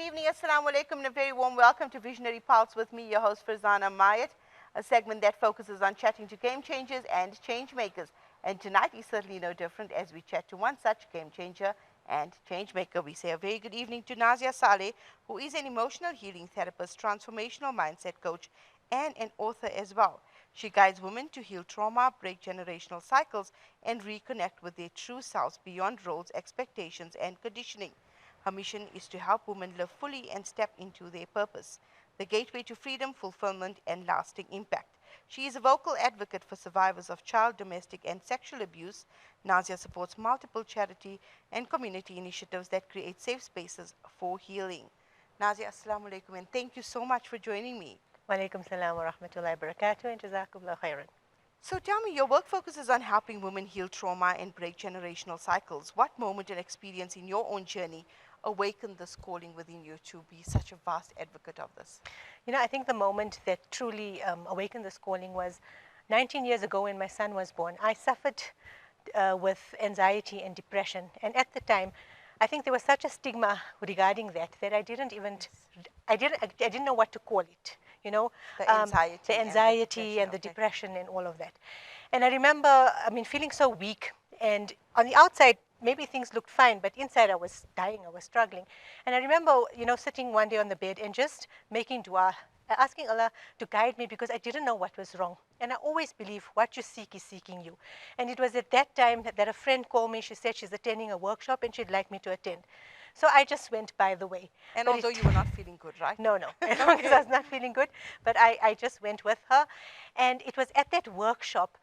evening, assalamu alaikum, and a very warm welcome to Visionary Pulse with me, your host Farzana Mayet, a segment that focuses on chatting to game changers and change makers. And tonight is certainly no different as we chat to one such game changer and change maker. We say a very good evening to Nazia Saley, who is an emotional healing therapist, transformational mindset coach, and an author as well. She guides women to heal trauma, break generational cycles, and reconnect with their true selves beyond roles, expectations, and conditioning. Her mission is to help women live fully and step into their purpose, the gateway to freedom, fulfillment, and lasting impact. She is a vocal advocate for survivors of child, domestic, and sexual abuse. Nazia supports multiple charity and community initiatives that create safe spaces for healing. Nazia, assalamu alaikum, and thank you so much for joining me. Walaikum salam wa rahmatullahi wa barakatuh, and jazakumullah khairan. So tell me, your work focuses on helping women heal trauma and break generational cycles. What moment and experience in your own journey awakened this calling within you to be such a vast advocate of this? You know, I think the moment that truly awakened this calling was 19 years ago when my son was born. I suffered with anxiety and depression, and at the time, I think there was such a stigma regarding that I didn't know what to call it. You know, the anxiety and the depression and all of that. And I remember, feeling so weak, and on the outside, maybe things looked fine, but inside I was dying, I was struggling. And I remember, sitting one day on the bed and just making dua, asking Allah to guide me because I didn't know what was wrong. And I always believe what you seek is seeking you. And it was at that time that a friend called me. She said she's attending a workshop and she'd like me to attend. So I just went by the way. And although you were not feeling good, right? No, because I was not feeling good, but I just went with her. And it was at that workshop,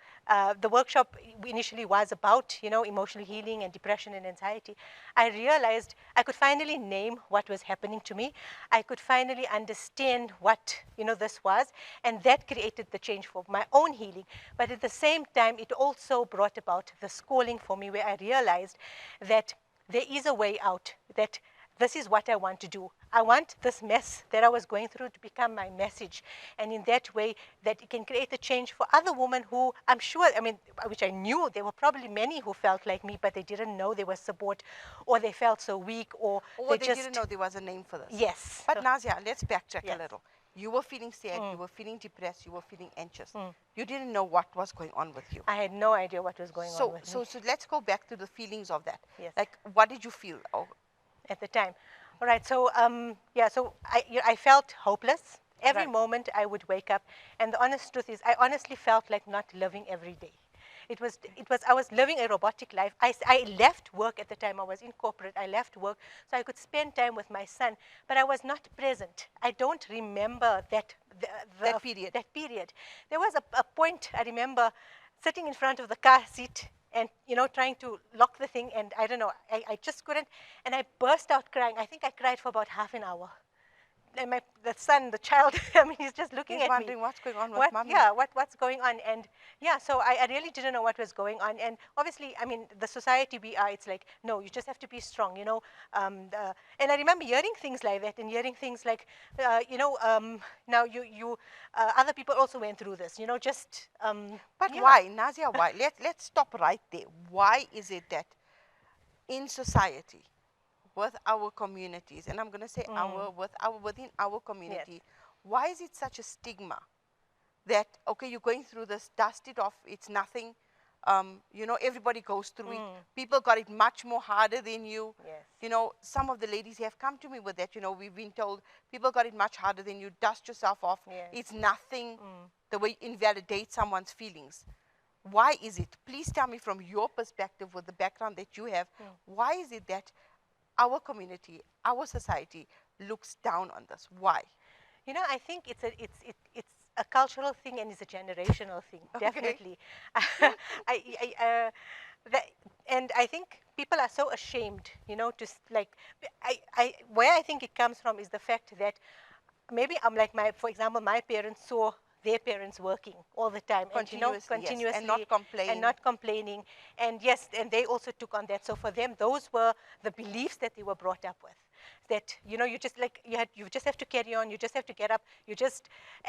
the workshop initially was about, emotional healing and depression and anxiety. I realized I could finally name what was happening to me. I could finally understand what, this was, and that created the change for my own healing. But at the same time, it also brought about this calling for me where I realized that there is a way out, that this is what I want to do. I want this mess that I was going through to become my message. And in that way, that it can create a change for other women who I'm sure, which I knew there were probably many who felt like me, but they didn't know there was support, or they felt so weak, or they didn't know there was a name for this. Yes. But Nazia, let's backtrack a little. You were feeling sad, you were feeling depressed, you were feeling anxious. You didn't know what was going on with you. I had no idea what was going on with me. So let's go back to the feelings of that. Yes. Like, what did you feel? At the time. All right, so so I felt hopeless. Every moment I would wake up, and the honest truth is I honestly felt like not living every day. I was living a robotic life. I left work at the time. I was in corporate. I left work so I could spend time with my son, but I was not present. I don't remember that period. There was a point I remember sitting in front of the car seat and, trying to lock the thing, and I don't know, I just couldn't, and I burst out crying. I think I cried for about half an hour. And the son, the child, he's just looking at me. He's wondering what's going on with mommy. Yeah, what's going on? And so I really didn't know what was going on. And obviously, the society we are, it's like, no, you just have to be strong, and I remember hearing things like that, and hearing things like, now you other people also went through this, just. But why, Nazia? Why? Let's stop right there. Why is it that in society, with our communities, and I'm going to say within our community, why is it such a stigma that, okay, you're going through this, dust it off, it's nothing, everybody goes through it. People got it much more harder than you. Yes. Some of the ladies have come to me with that, we've been told, people got it much harder than you, dust yourself off, it's nothing, the way you invalidate someone's feelings. Why is it? Please tell me from your perspective with the background that you have, why is it that our community, our society looks down on this? Why? I think it's a cultural thing and it's a generational thing, definitely. And I think people are so ashamed, where I think it comes from is the fact that maybe for example, my parents saw their parents working all the time, continuously, yes, and not complaining. And yes, and they also took on that. So for them, those were the beliefs that they were brought up with. That you just you just have to carry on. You just have to get up.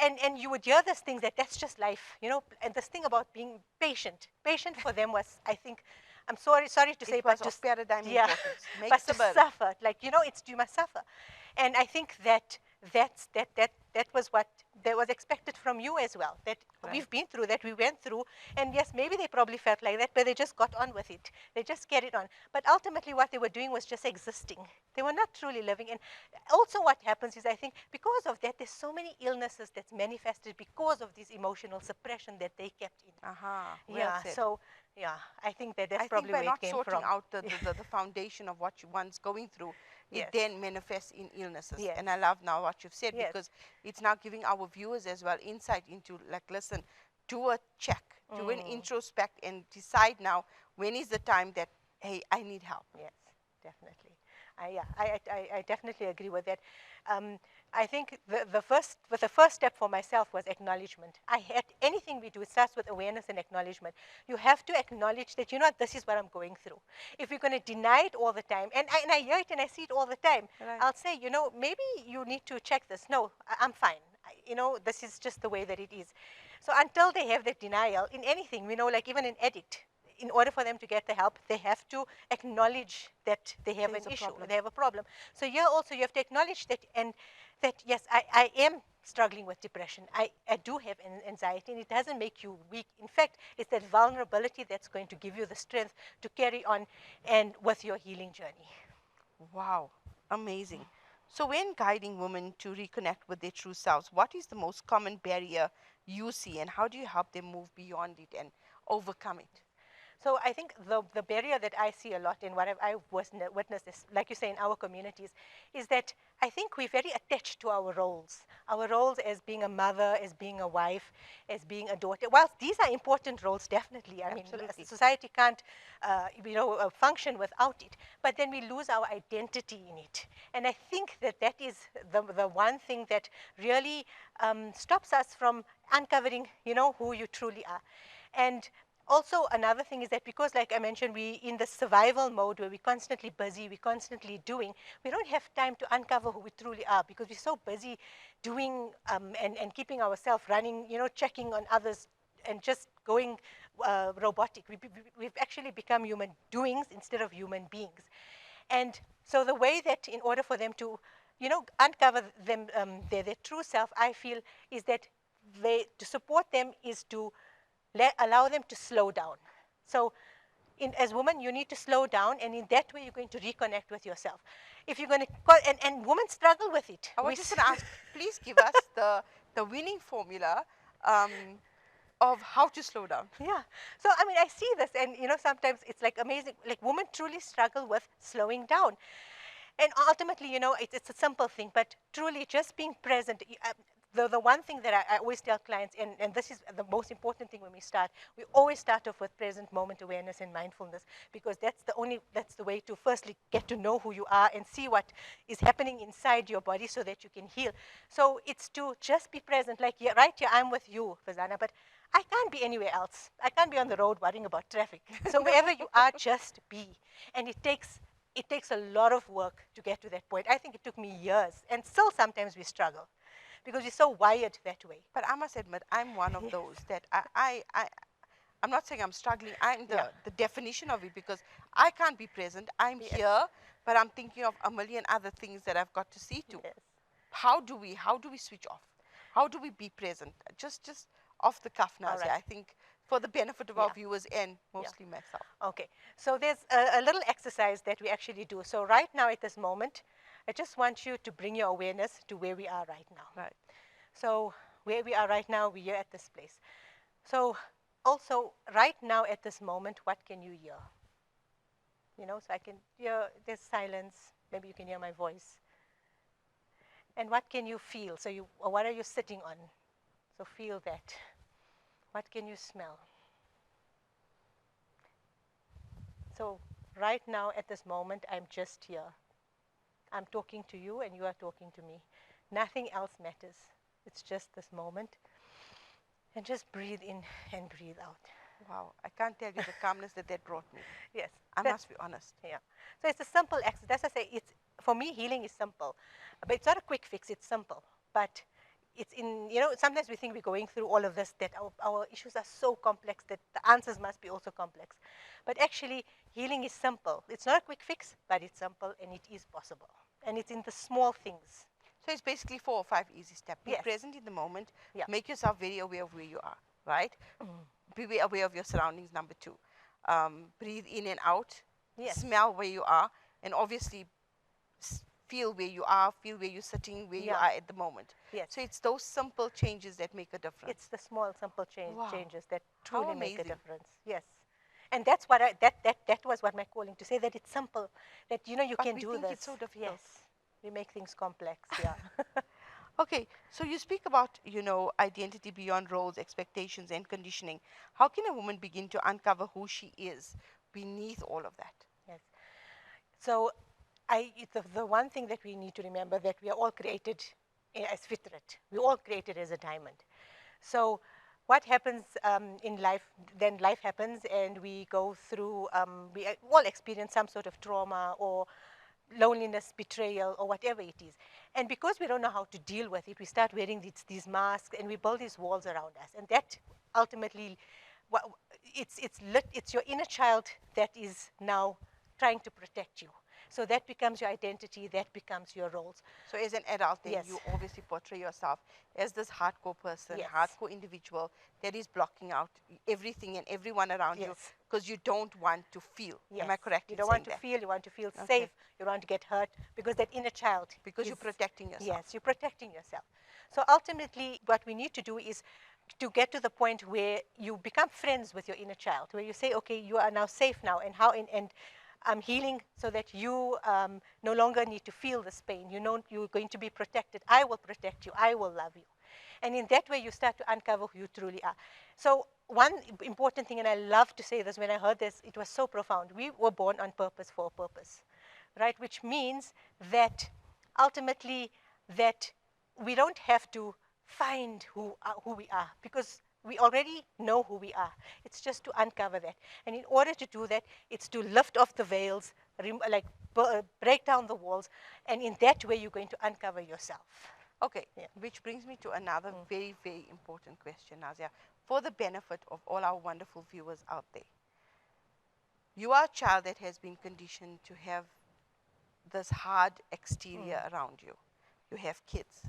And you would hear these things that's just life. And this thing about being patient. Patient for them was, I think, I'm sorry to say, It was but of paradigm yeah, importance. but Makes to a burn. suffer, like, you must suffer. And I think that was what that was expected from you as well. That Right. we've been through, that we went through, and yes, maybe they probably felt like that, but they just got on with it. They just carried on. But ultimately, what they were doing was just existing. They were not truly living. And also, what happens is, I think, because of that, there's so many illnesses that's manifested because of this emotional suppression that they kept in. Aha, well Yeah. said. So yeah, I think that's I think probably by where it not came sorting from. out the foundation of what one's going through, it Yes. then manifests in illnesses. Yes. And I love now what you've said, Yes. because it's now giving our viewers as well insight into, like, listen, do a check, do an introspect, and decide now when is the time that, hey, I need help. Yes, definitely. I definitely agree with that. I think the first step for myself was acknowledgement. I had anything we do, it starts with awareness and acknowledgement. You have to acknowledge that, this is what I'm going through. If you're going to deny it all the time, and I hear it and I see it all the time, Right. I'll say, maybe you need to check this. No, I'm fine. This is just the way that it is. So until they have that denial in anything, like even an addict, in order for them to get the help, they have to acknowledge that they have There's an a issue, problem. they have a problem. So here also you have to acknowledge that, and that, yes, I am struggling with depression. I do have anxiety, and it doesn't make you weak. In fact, it's that vulnerability that's going to give you the strength to carry on and with your healing journey. Wow, amazing. So when guiding women to reconnect with their true selves, what is the most common barrier you see, and how do you help them move beyond it and overcome it? So I think the barrier that I see a lot in what I've witnessed, is, like you say, in our communities, is that I think we're very attached to our roles as being a mother, as being a wife, as being a daughter. Whilst these are important roles, definitely. I mean, Absolutely. society can't, function without it. But then we lose our identity in it. And I think that is the one thing that really stops us from uncovering, who you truly are. And also, another thing is that, because, like I mentioned, we in the survival mode where we're constantly busy, we're constantly doing, we don't have time to uncover who we truly are, because we're so busy doing and keeping ourselves running, checking on others and just going robotic. We've actually become human doings instead of human beings. And so the way that, in order for them to, uncover their true self, I feel, is that to support them is to allow them to slow down. So as women, you need to slow down, and in that way, you're going to reconnect with yourself. If you're going to, and women struggle with it. I was just going to ask, please give us the winning formula of how to slow down. Yeah. So, I mean, I see this, and, sometimes it's like amazing. Like, women truly struggle with slowing down. And ultimately, it's a simple thing, but truly just being present. The one thing that I always tell clients, and this is the most important thing when we always start off with present moment awareness and mindfulness, because that's the way to firstly get to know who you are and see what is happening inside your body so that you can heal. So it's to just be present, like, yeah, right here, I'm with you, Farzana, but I can't be anywhere else. I can't be on the road worrying about traffic. So wherever you are, just be. And it takes a lot of work to get to that point. I think it took me years, and still sometimes we struggle because we're so wired that way. But I must admit, I'm one of those that I'm not saying I'm struggling. I'm the definition of it, because I can't be present. I'm here, but I'm thinking of a million other things that I've got to see to. Yes. How do we switch off? How do we be present? Just off the cuff, Nazia. right. I think for the benefit of our viewers and mostly myself. Okay. So there's a little exercise that we actually do. So right now at this moment, I just want you to bring your awareness to where we are right now. Right. So where we are right now, we're at this place. So also right now at this moment, what can you hear? So I can hear there's silence. Maybe you can hear my voice. And what can you feel? So what are you sitting on? So feel that. What can you smell? So right now at this moment, I'm just here. I'm talking to you and you are talking to me. Nothing else matters. It's just this moment. And just breathe in and breathe out. Wow, I can't tell you the calmness that brought me. Yes. I must be honest. Yeah. So it's a simple exercise. As I say, for me, healing is simple. But it's not a quick fix, it's simple. But it's in, sometimes we think we're going through all of this, that our issues are so complex that the answers must be also complex. But actually, healing is simple. It's not a quick fix, but it's simple and it is possible. And it's in the small things. So it's basically 4 or 5 easy steps. Be Yes. present in the moment. Yeah. Make yourself very aware of where you are, right? Be aware of your surroundings, number 2. Breathe in and out. Yes. Smell where you are. And obviously, feel where you are, feel where you're sitting, where you Yeah. are at the moment. Yes. So it's those simple changes that make a difference. It's the small, simple Wow. changes that How truly make a amazing. difference. Yes. And that's what that was what my calling, to say that it's simple, that you But can we do think this. it's so difficult. Yes. We make things complex. Yeah. Okay, so you speak about, identity beyond roles, expectations, and conditioning. How can a woman begin to uncover who she is beneath all of that? Yes. So the one thing that we need to remember, that we are all created as fitrat. We're all created as a diamond. So what happens in life, then life happens and we go through, we all experience some sort of trauma or loneliness, betrayal, or whatever it is. And because we don't know how to deal with it, we start wearing these masks and we build these walls around us. And that ultimately, it's your inner child that is now trying to protect you. So that becomes your identity, that becomes your roles. So as an adult, then Yes. you obviously portray yourself as this hardcore person, Yes. hardcore individual that is blocking out everything and everyone around you Yes. because you don't want to feel. Yes. Am I correct You in don't saying want to that? feel, you want to feel Okay. safe, you don't want to get hurt, because that inner child. Because you're protecting yourself. Yes, you're protecting yourself. So ultimately, what we need to do is to get to the point where you become friends with your inner child, where you say, okay, you are now safe now, and I'm healing so that you no longer need to feel this pain. You know you're going to be protected. I will protect you. I will love you. And in that way, you start to uncover who you truly are. So one important thing, and I love to say this, when I heard this, it was so profound. We were born on purpose for a purpose, right? Which means that ultimately that we don't have to find who we are, because we already know who we are. It's just to uncover that. And in order to do that, it's to lift off the veils, break down the walls, and in that way, you're going to uncover yourself. Okay, Yeah. which brings me to another very, very important question, Nazia, for the benefit of all our wonderful viewers out there. You are a child that has been conditioned to have this hard exterior around you. You have kids.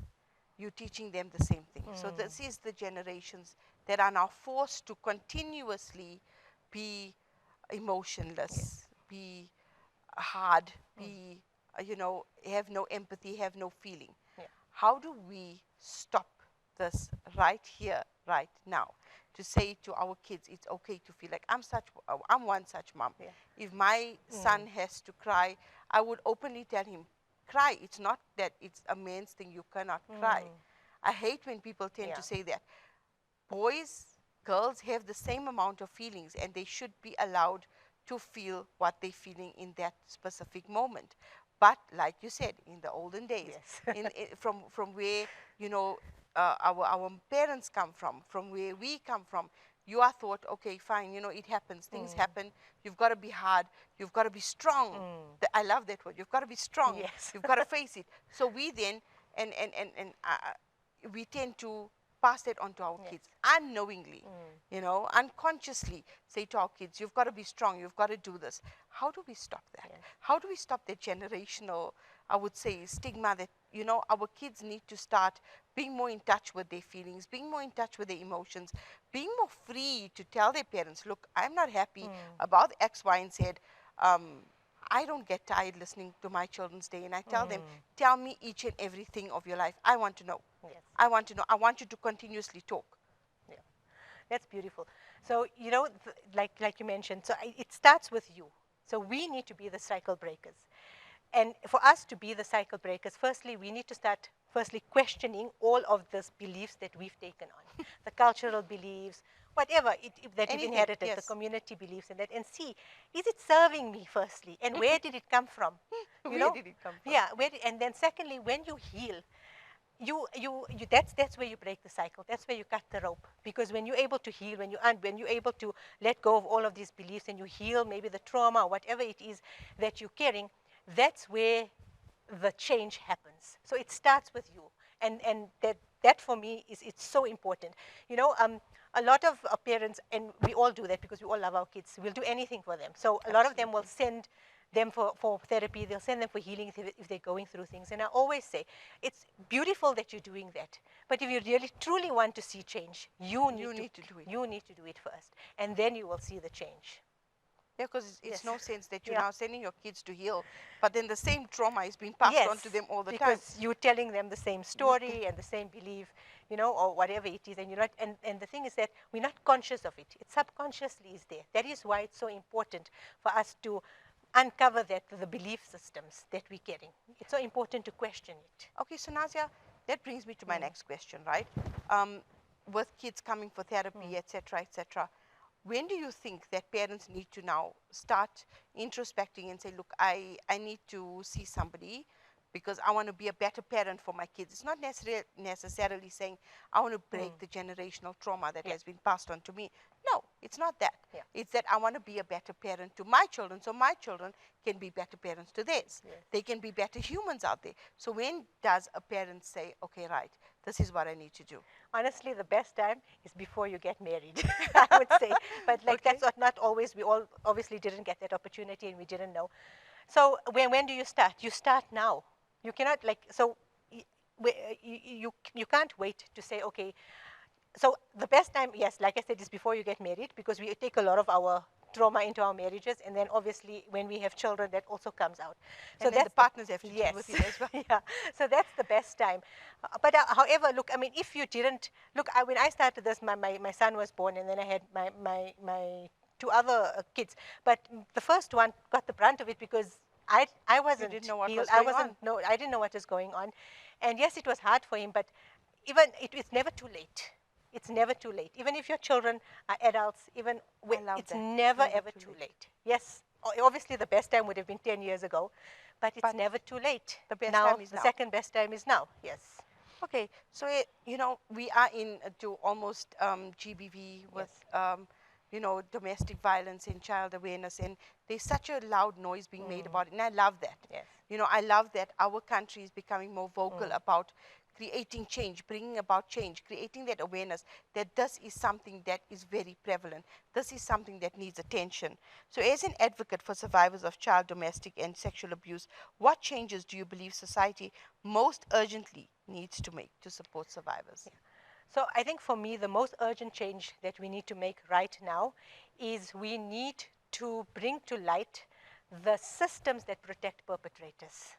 You're teaching them the same thing. So this is the generations that are now forced to continuously be emotionless, be hard, be, have no empathy, have no feeling. Yeah. How do we stop this right here, right now? To say to our kids, it's okay to feel like I'm one such mom. Yeah. If my son has to cry, I would openly tell him, cry. It's not that it's a man's thing, you cannot cry. I hate when people tend Yeah. to say that. Boys, girls have the same amount of feelings and they should be allowed to feel what they're feeling in that specific moment. But like you said, in the olden days, Yes. from where, our parents come from where we come from, you are thought, okay, fine, it happens, things happen, you've got to be hard, you've got to be strong. I love that word, you've got to be strong, Yes. you've got to face it. So we then, we tend to pass that on to our kids unknowingly, unconsciously say to our kids, you've got to be strong, you've got to do this. How do we stop that? Yes. How do we stop that generational, I would say, stigma that, our kids need to start being more in touch with their feelings, being more in touch with their emotions, being more free to tell their parents, look, I'm not happy about X, Y, and Z. I don't get tired listening to my children's day, and I tell them, tell me each and everything of your life. I want to know. Yes. I want to know. I want you to continuously talk. Yeah. That's beautiful. So, like you mentioned, so it starts with you. So we need to be the cycle breakers. And for us to be the cycle breakers, firstly, we need to start questioning all of these beliefs that we've taken on. The cultural beliefs, whatever that you've Anything, inherited, yes. the community beliefs and that, and see, is it serving me firstly? And where did it come from? Where did it come from? Yeah, and then secondly, when you heal, that's where you break the cycle. That's where you cut the rope. Because when you're able to heal, when you're able to let go of all of these beliefs and you heal maybe the trauma or whatever it is that you're carrying, that's where the change happens. So it starts with you, and that for me it's so important. You know, a lot of parents, and we all do that because we all love our kids, we'll do anything for them. So a lot of them will send them for therapy, they'll send them for healing if they're going through things. And I always say, it's beautiful that you're doing that, but if you really truly want to see change, you need to do it. You need to do it first, and then you will see the change. Yeah, because it's Yes. no sense that you're Yeah. now sending your kids to heal, but then the same trauma is being passed on to them all the time. Because you're telling them the same story and the same belief, you know, or whatever it is, and you're not. And the thing is that we're not conscious of it. It subconsciously is there. That is why it's so important for us to uncover the belief systems that we're getting. It's so important to question it. Okay, so Nazia, that brings me to my next question, right? With kids coming for therapy, etc., etc., when do you think that parents need to now start introspecting and say, look, I need to see somebody because I want to be a better parent for my kids? It's not necessarily saying I want to break the generational trauma that has been passed on to me. No, it's not that. Yeah. It's that I want to be a better parent to my children so my children can be better parents to theirs. Yes. They can be better humans out there. So when does a parent say, okay, right, this is what I need to do? Honestly, the best time is before you get married, I would say. But like that's not always. We all obviously didn't get that opportunity, and we didn't know. So when do you start? You start now. You cannot you can't wait to say, okay. So the best time, yes, like I said, is before you get married, because we take a lot of our trauma into our marriages, and then obviously when we have children, that also comes out. So and then the partners have to deal with it as well. Yeah, so that's the best time. But however, look, I mean, if you didn't look, when I started this, my son was born, and then I had my two other kids. But the first one got the brunt of it because I wasn't didn't know what healed. was going on. No, I didn't know what was going on, and yes, it was hard for him. But even it's never too late. It's never too late. Even if your children are adults, it's never ever too late. Yes, obviously the best time would have been 10 years ago, but it's never too late. The best now, time is the now. second best time is now. Yes. Okay, so you know, we are to almost GBV with you know, domestic violence and child awareness, and there's such a loud noise being made about it, and I love that. Yes. You know, I love that our country is becoming more vocal about creating change, bringing about change, creating that awareness that this is something that is very prevalent. This is something that needs attention. So as an advocate for survivors of child, domestic, and sexual abuse, what changes do you believe society most urgently needs to make to support survivors? Yeah. So I think for me, the most urgent change that we need to make right now is we need to bring to light the systems that protect perpetrators.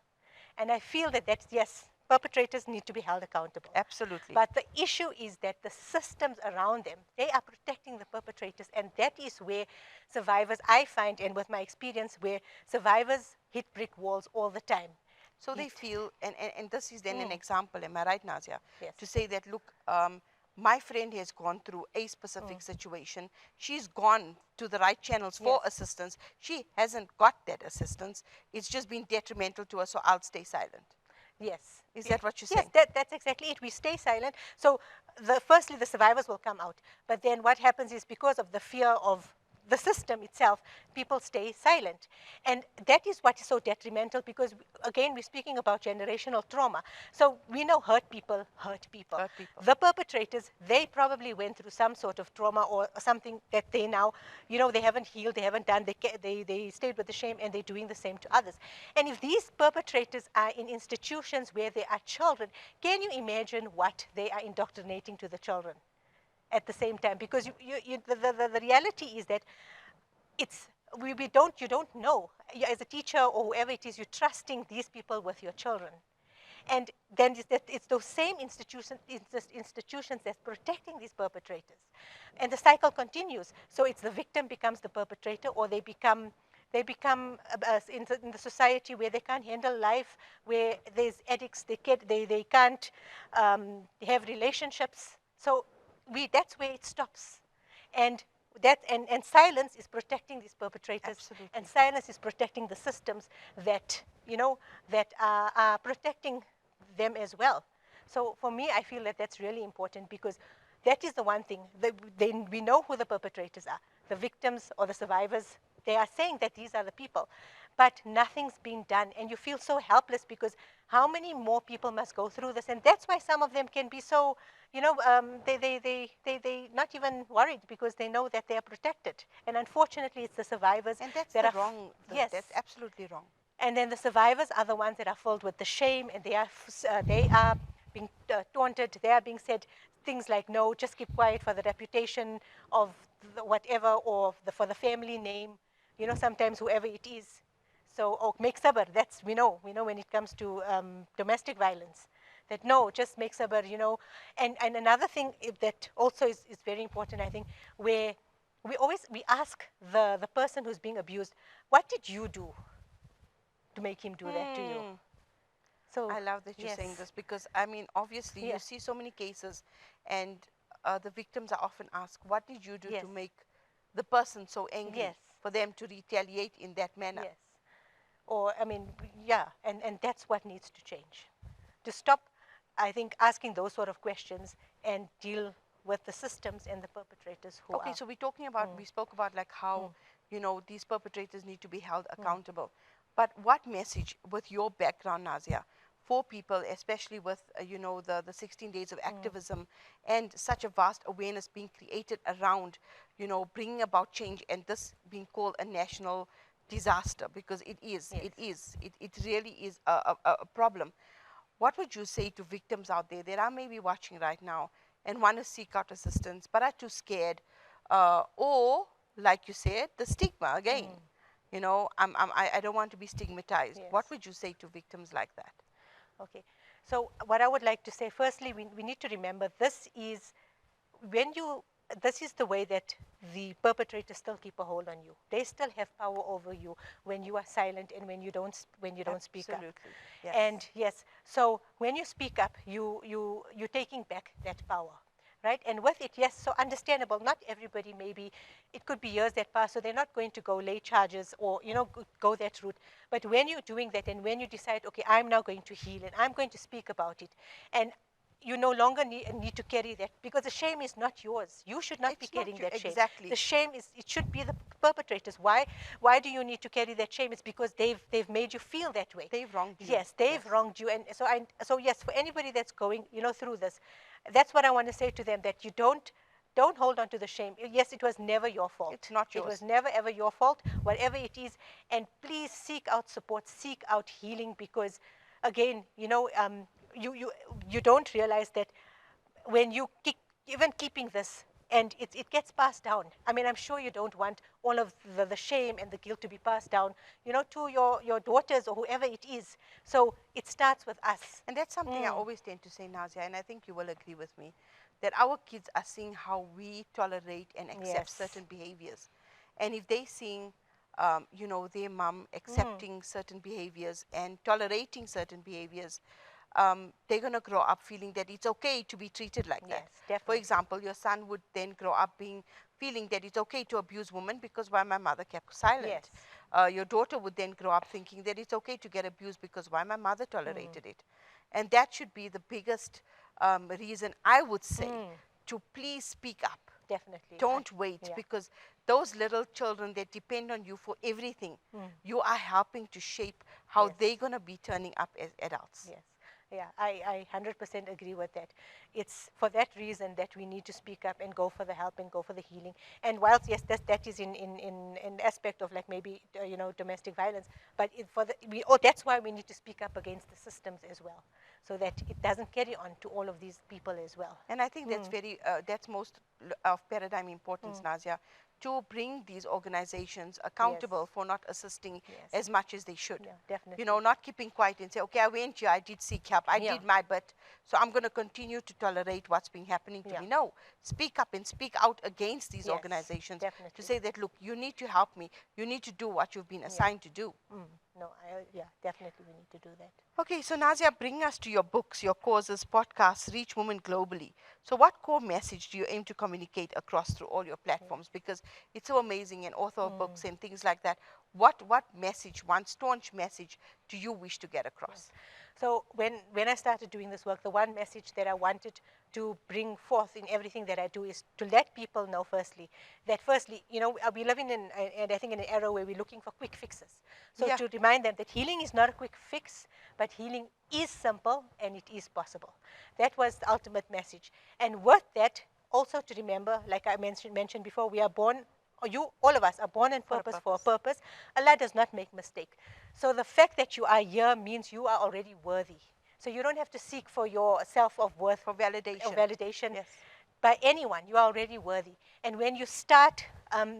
And I feel that yes, perpetrators need to be held accountable. Absolutely. But the issue is that the systems around them, they are protecting the perpetrators, and that is where survivors, I find, and with my experience, where survivors hit brick walls all the time. So they feel, and this is then an example, am I right, Nazia? Yes. To say that, look, my friend has gone through a specific situation. She's gone to the right channels for assistance. She hasn't got that assistance. It's just been detrimental to her, so I'll stay silent. Yes. Is that what you're saying? Yes, that's exactly it. We stay silent. So firstly, the survivors will come out. But then what happens is, because of the fear of the system itself, people stay silent. And that is what is so detrimental, because, again, we're speaking about generational trauma. So we know hurt people hurt people. Hurt people. The perpetrators, they probably went through some sort of trauma or something that they now, you know, they haven't healed, they haven't done, they stayed with the shame, and they're doing the same to others. And if these perpetrators are in institutions where there are children, can you imagine what they are indoctrinating to the children at the same time? Because the reality is that you don't know. As a teacher or whoever it is, you're trusting these people with your children. And then it's those same institutions that's protecting these perpetrators. And the cycle continues. So it's the victim becomes the perpetrator, or they become in the society where they can't handle life, where there's addicts, they can't have relationships. So that's where it stops. And silence is protecting these perpetrators. Absolutely. And silence is protecting the systems that, you know, that are protecting them as well. So for me, I feel that that's really important, because that is the one thing. We know who the perpetrators are. The victims or the survivors, they are saying that these are the people. but nothing's been done, and you feel so helpless because how many more people must go through this? And that's why some of them can be so, they not even worried because they know that they are protected. And unfortunately, it's the survivors And that's that the are wrong, yes, that's absolutely wrong. and then the survivors are the ones that are filled with the shame, and they are being taunted. They are being said things like, "No, just keep quiet for the reputation of the whatever, or for the family name." Sometimes whoever it is. So, or make sabr. That's we know when it comes to domestic violence, that no, just make sabr. And another thing that also is very important, I think, where we ask the person who's being abused, what did you do to make him do that to you? So I love that you're saying yes, this because, I mean, obviously, you yeah, see so many cases, and the victims are often asked, what did you do yes, to make the person so angry yes, for them to retaliate in that manner? yes. Or I mean, yeah, and that's what needs to change. To stop, I think, asking those sort of questions and deal with the systems and the perpetrators who Okay, are. so we're talking about, we spoke about like how, these perpetrators need to be held accountable. But what message, with your background, Nazia, for people, especially with, the 16 days of activism and such a vast awareness being created around, bringing about change, and this being called a national disaster, because it is, Yes. it really is a problem. What would you say to victims out there that are maybe watching right now and want to seek out assistance but are too scared, or, like you said, the stigma again? I don't want to be stigmatized. Yes. What would you say to victims like that? Okay. So what I would like to say, firstly, we need to remember when you this is the way that the perpetrators still keep a hold on you. They still have power over you when you are silent and when you don't speak up. Absolutely. Yes. And yes, so when you speak up, you're taking back that power, right? And with it, yes, so understandable. Not everybody, maybe it could be years that pass, so they're not going to go lay charges or go that route. But when you're doing that, and when you decide, okay, I'm now going to heal and I'm going to speak about it, and you no longer need to carry that, because the shame is not yours. You should not be It's not carrying you, that shame. exactly. The shame it should be the perpetrators. Why do you need to carry that shame? It's because they've made you feel that way. They've wronged you. Yes, they've wronged you. And so yes, for anybody that's going through this, that's what I want to say to them, that you don't hold on to the shame. Yes, it was never your fault. It's not It was yours. never ever your fault, whatever it is. And please seek out support, seek out healing, because again, you don't realize that when you even keeping this, and it gets passed down. I mean, I'm sure you don't want all of the shame and the guilt to be passed down, to your daughters or whoever it is. So it starts with us. And that's something I always tend to say, Nazia, and I think you will agree with me, that our kids are seeing how we tolerate and accept Yes. certain behaviors. And if they seeing, their mom accepting certain behaviors and tolerating certain behaviors, they're going to grow up feeling that it's okay to be treated like that. Yes, For definitely. example, your son would then grow up feeling that it's okay to abuse women because why my mother kept silent. Yes. Your daughter would then grow up thinking that it's okay to get abused because why my mother tolerated it. And that should be the biggest reason, I would say, to please speak up. Definitely. Don't wait, yeah. because those little children that depend on you for everything, you are helping to shape how Yes. they're going to be turning up as adults. Yes. Yeah, I 100% agree with that. It's for that reason that we need to speak up and go for the help and go for the healing. And whilst, yes, that is in aspect of like maybe, domestic violence, but that's why we need to speak up against the systems as well, so that it doesn't carry on to all of these people as well. And I think that's that's most of paradigm importance, Nazia, to bring these organizations accountable Yes. for not assisting Yes. as much as they should. Yeah, definitely. Not keeping quiet and say, okay, I went here, I did seek help, I Yeah. did my bit, so I'm going to continue to tolerate what's been happening to Yeah. me. No, speak up and speak out against these Yes, organizations, definitely. to say that, look, you need to help me, you need to do what you've been assigned to do. No, yeah, definitely we need to do that. Okay, so Nazia, bring us to your books, your causes, podcasts, reach women globally. So what core message do you aim to communicate across through all your platforms? Because it's so amazing, and author of books and things like that. What message, one staunch message, do you wish to get across? So when I started doing this work, the one message that I wanted to bring forth in everything that I do is to let people know firstly, we live and I think in an era where we're looking for quick fixes. So Yeah. to remind them that healing is not a quick fix, but healing is simple and it is possible. That was the ultimate message. And with that, also to remember, like I mentioned before, we are born, or all of us are born on purpose for a purpose. Allah does not make mistake. So the fact that you are here means you are already worthy. So you don't have to seek for your self of worth For validation. or validation Yes. by anyone. You are already worthy. And when you start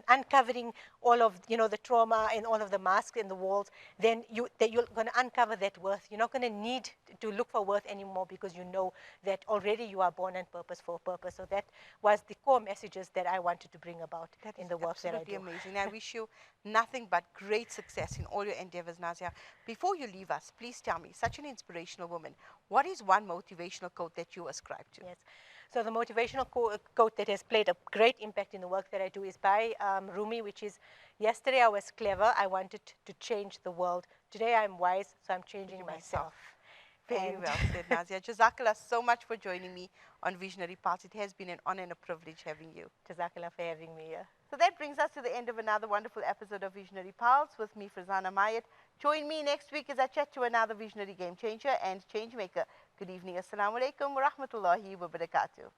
uncovering all of the trauma and all of the masks in the walls, then you're going to uncover that worth. You're not going to need to look for worth anymore because you know that already you are born on purpose for a purpose. So that was the core messages that I wanted to bring about in the work that I do. Absolutely amazing. I wish you nothing but great success in all your endeavors, Nazia. Before you leave us, please tell me, such an inspirational woman, what is one motivational quote that you ascribe to? Yes. So the motivational quote that has played a great impact in the work that I do is by Rumi, which is, yesterday I was clever, I wanted to change the world. Today I'm wise, so I'm changing myself. Very well said, Nazia. Jazakallah so much for joining me on Visionary Paths. It has been an honor and a privilege having you. Jazakallah for having me here. So that brings us to the end of another wonderful episode of Visionary Pulse with me, Farzana Mayet. Join me next week as I chat to another visionary game changer and change maker. Good evening. Assalamu alaikum wa rahmatullahi wa barakatuh.